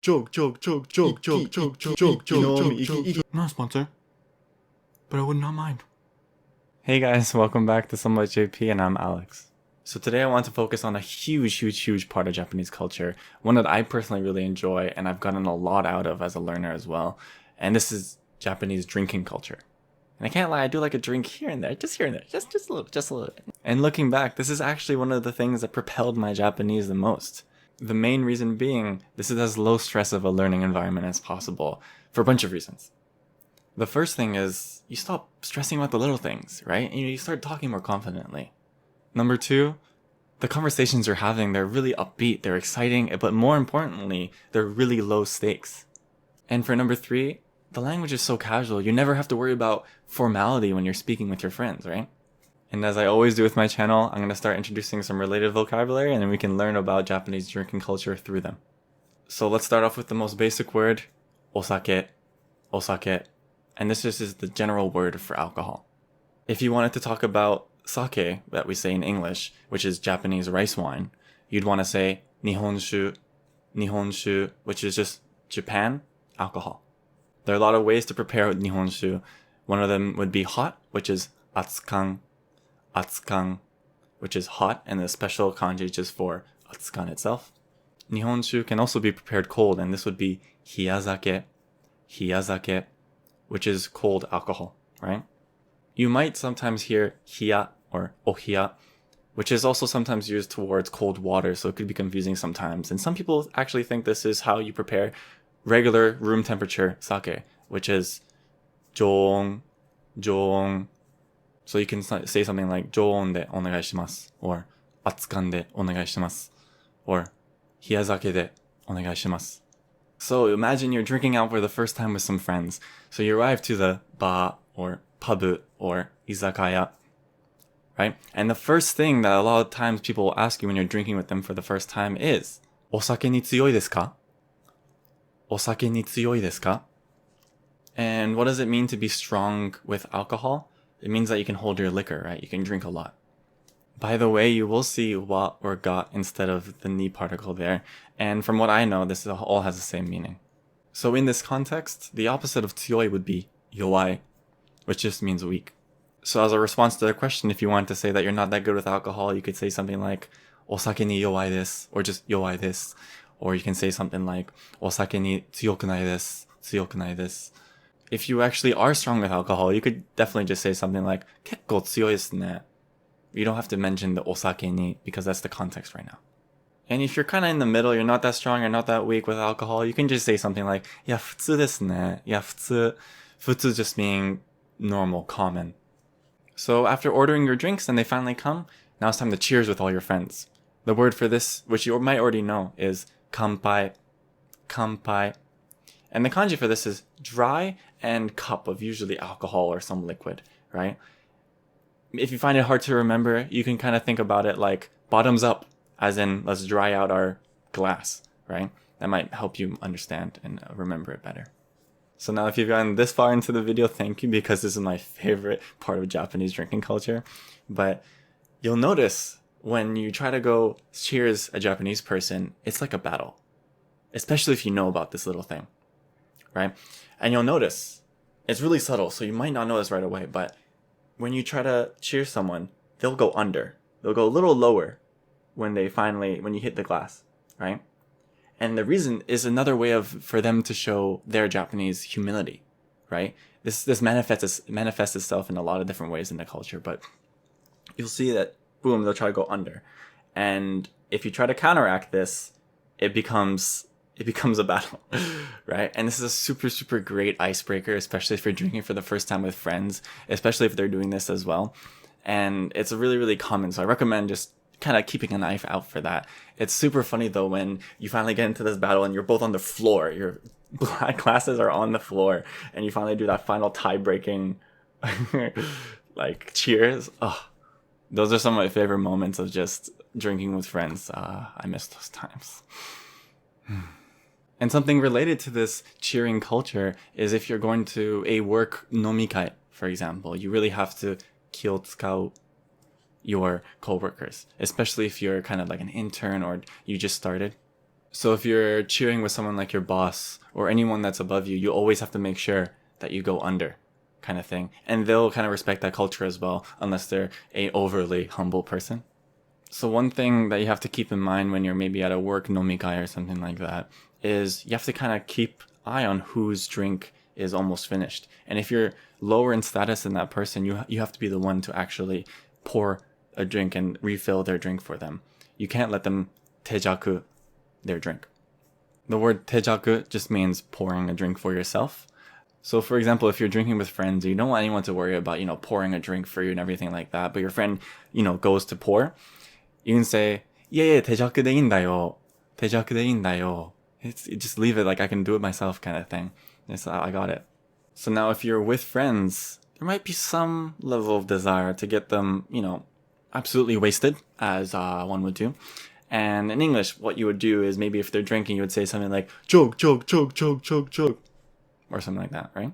Not sponsor, but I would not mind. Hey guys, welcome back to Somewhat JP, and I'm Alex. So today I want to focus on a huge part of Japanese culture, one that I personally really enjoy and I've gotten a lot out of as a learner as well, and this is Japanese drinking culture. And I can't lie, I do like a drink here and there, just a little. And looking back, this is actually one of the things that propelled my Japanese the most. The main reason being, this is as low stress of a learning environment as possible, for a bunch of reasons. The first thing is, you stop stressing about the little things, right? And you start talking more confidently. Number two, the conversations you're having, they're really upbeat, they're exciting, but more importantly, they're really low stakes. And for number three, the language is so casual, you never have to worry about formality when you're speaking with your friends, right? And as I always do with my channel, I'm going to start introducing some related vocabulary and then we can learn about Japanese drinking culture through them. So let's start off with the most basic word, osake. And this just is the general word for alcohol. If you wanted to talk about sake, that we say in English, which is Japanese rice wine, you'd want to say ni hon shū, which is just Japan alcohol. There are a lot of ways to prepare ni hon shū. One of them would be hot, which is atsukan, which is hot, and the special kanji just for atsukan itself. Nihonshu can also be prepared cold, and this would be hiyazake, which is cold alcohol, right? You might sometimes hear hiya or ohiya, which is also sometimes used towards cold water, so it could be confusing sometimes. And some people actually think this is how you prepare regular room temperature sake, which is joon. So you can say something like joon de onegaishimasu, or atsukan de onegaishimasu, or hiyazake de onegaishimasu. So imagine you're drinking out for the first time with some friends. So you arrive to the bar or pub or izakaya, right? And the first thing that a lot of times people will ask you when you're drinking with them for the first time is, osake ni tsuyoi desu ka? Osake ni tsuyoi desu ka? And what does it mean to be strong with alcohol? It means that you can hold your liquor, right? You can drink a lot. By the way, you will see wa or ga instead of the ni particle there. And from what I know, this all has the same meaning. So in this context, the opposite of tsuyoi would be yowai, which just means weak. So as a response to the question, if you want to say that you're not that good with alcohol, you could say something like osake ni yowai desu, or just yowai desu. Or you can say something like osake ni tsuyokunai desu. If you actually are strong with alcohol, you could definitely just say something like kekkou tsuyoi desu ne. You don't have to mention the osake ni because that's the context right now. And if you're kind of in the middle, you're not that strong, you're not that weak with alcohol, you can just say something like ya futsu desu ne. Ya futsu just meaning normal, common. So after ordering your drinks and they finally come, now it's time to cheers with all your friends. The word for this, which you might already know, is kanpai. And the kanji for this is dry and cup of usually alcohol or some liquid, right? If you find it hard to remember, you can kind of think about it like bottoms up, as in let's dry out our glass, right? That might help you understand and remember it better. So now if you've gotten this far into the video, thank you, because this is my favorite part of Japanese drinking culture. But you'll notice when you try to go cheers a Japanese person, it's like a battle, especially if you know about this little thing, right? And you'll notice it's really subtle, so you might not notice right away, but when you try to cheer someone, they'll go under. They'll go a little lower when you hit the glass, right? And the reason is another way for them to show their Japanese humility, right? This manifests itself in a lot of different ways in the culture, but you'll see that, boom, they'll try to go under. And if you try to counteract this, it becomes a battle, right? And this is a super great icebreaker, especially if you're drinking for the first time with friends, especially if they're doing this as well. And it's really common, so I recommend just kind of keeping an eye out for that. It's super funny though when you finally get into this battle and you're both on the floor, your glasses are on the floor, and you finally do that final tie-breaking like cheers. Oh, those are some of my favorite moments of just drinking with friends. I miss those times. And something related to this cheering culture is if you're going to a work nomikai, for example, you really have to kyotsukau your coworkers, especially if you're kind of like an intern or you just started. So if you're cheering with someone like your boss or anyone that's above you, you always have to make sure that you go under, kind of thing. And they'll kind of respect that culture as well, unless they're a overly humble person. So one thing that you have to keep in mind when you're maybe at a work nomikai or something like that is you have to kind of keep eye on whose drink is almost finished. And if you're lower in status than that person, you have to be the one to actually pour a drink and refill their drink for them. You can't let them tejaku their drink. The word tejaku just means pouring a drink for yourself. So for example, if you're drinking with friends, you don't want anyone to worry about, pouring a drink for you and everything like that. But your friend, goes to pour. You can say, yeah, tejaku de indayo. Tejaku de indayo. Just leave it like I can do it myself kind of thing. I got it. So now if you're with friends, there might be some level of desire to get them, absolutely wasted, as one would do. And in English, what you would do is maybe if they're drinking, you would say something like, chug, chug, chug, chug, chug, chug. Or something like that, right?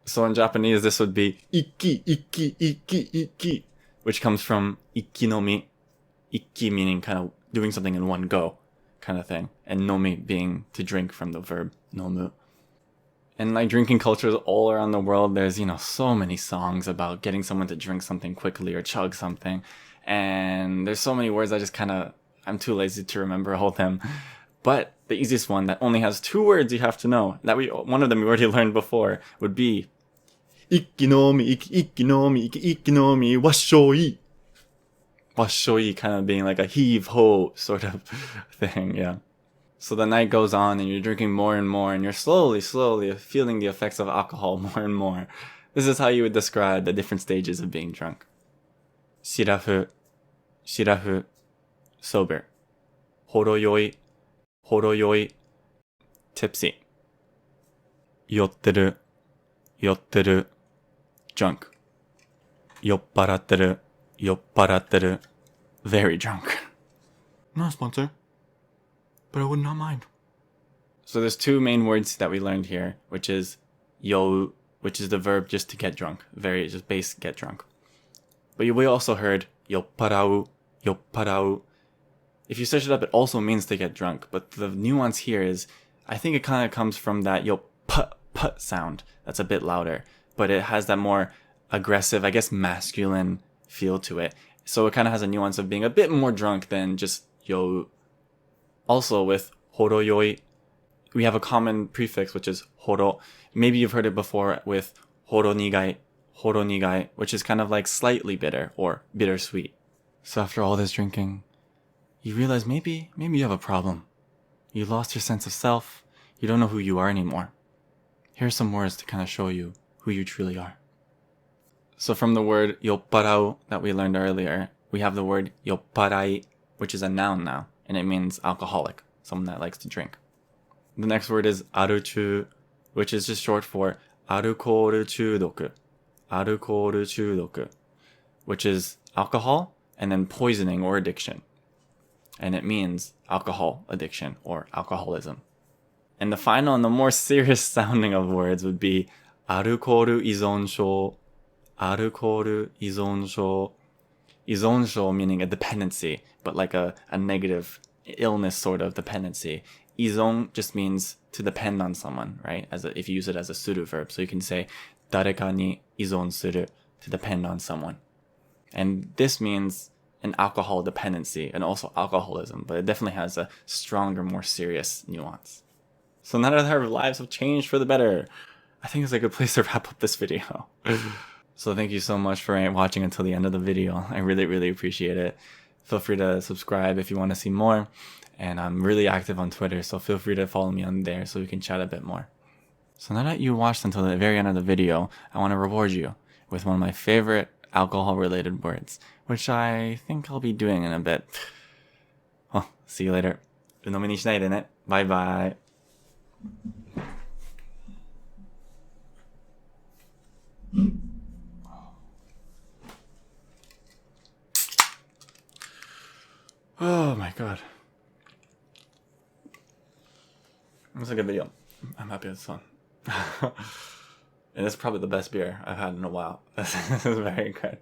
So in Japanese, this would be, ikki, ikki, ikki, ikki, which comes from ikkinomi. Ikki meaning kind of doing something in one go kind of thing. And nomi being to drink from the verb nomu. And like drinking cultures all around the world, there's, so many songs about getting someone to drink something quickly or chug something. And there's so many words I'm too lazy to remember all of them. But the easiest one that only has 2 words you have to know, one of them we already learned before, would be ikkinomi, ikkinomi, ikkinomi, washoi. Washoi kind of being like a heave-ho sort of thing, yeah. So the night goes on and you're drinking more and more and you're slowly feeling the effects of alcohol more and more. This is how you would describe the different stages of being drunk. Shirafu, sober. Horoyoi, tipsy. Yotteru, drunk. Yopparateru, very drunk. Not a sponsor, but I would not mind. So there's 2 main words that we learned here, which is you, which is the verb just to get drunk. Very just base get drunk. But we also heard yopparau. If you search it up, it also means to get drunk. But the nuance here is, I think it kind of comes from that yop sound. That's a bit louder. But it has that more aggressive, I guess masculine feel to it. So it kind of has a nuance of being a bit more drunk than just you. Also with horoyoi, we have a common prefix, which is horo. Maybe you've heard it before with horonigai, which is kind of like slightly bitter or bittersweet. So after all this drinking, you realize maybe you have a problem. You lost your sense of self. You don't know who you are anymore. Here's some words to kind of show you who you truly are. So from the word yopparau that we learned earlier, we have the word yopparai, which is a noun now, and it means alcoholic, someone that likes to drink. The next word is aruchu, which is just short for arukoru chudoku, which is alcohol and then poisoning or addiction. And it means alcohol addiction or alcoholism. And the final and the more serious sounding of words would be arukoru izonshou. Arukoru izonshou. Izonshou meaning a dependency, but like a negative illness sort of dependency. Izon just means to depend on someone, right? If you use it as a suru verb. So you can say dareka ni izon suru, to depend on someone. And this means an alcohol dependency and also alcoholism, but it definitely has a stronger, more serious nuance. So now that our lives have changed for the better, I think it's a good place to wrap up this video. So thank you so much for watching until the end of the video. I really, really appreciate it. Feel free to subscribe if you want to see more. And I'm really active on Twitter, so feel free to follow me on there so we can chat a bit more. So now that you watched until the very end of the video, I want to reward you with one of my favorite alcohol-related words, which I think I'll be doing in a bit. Well, see you later. 鵜呑みにしないでね。バイバイ。Oh my god. It was a good video. I'm happy it's fun. And it's probably the best beer I've had in a while. This is very good.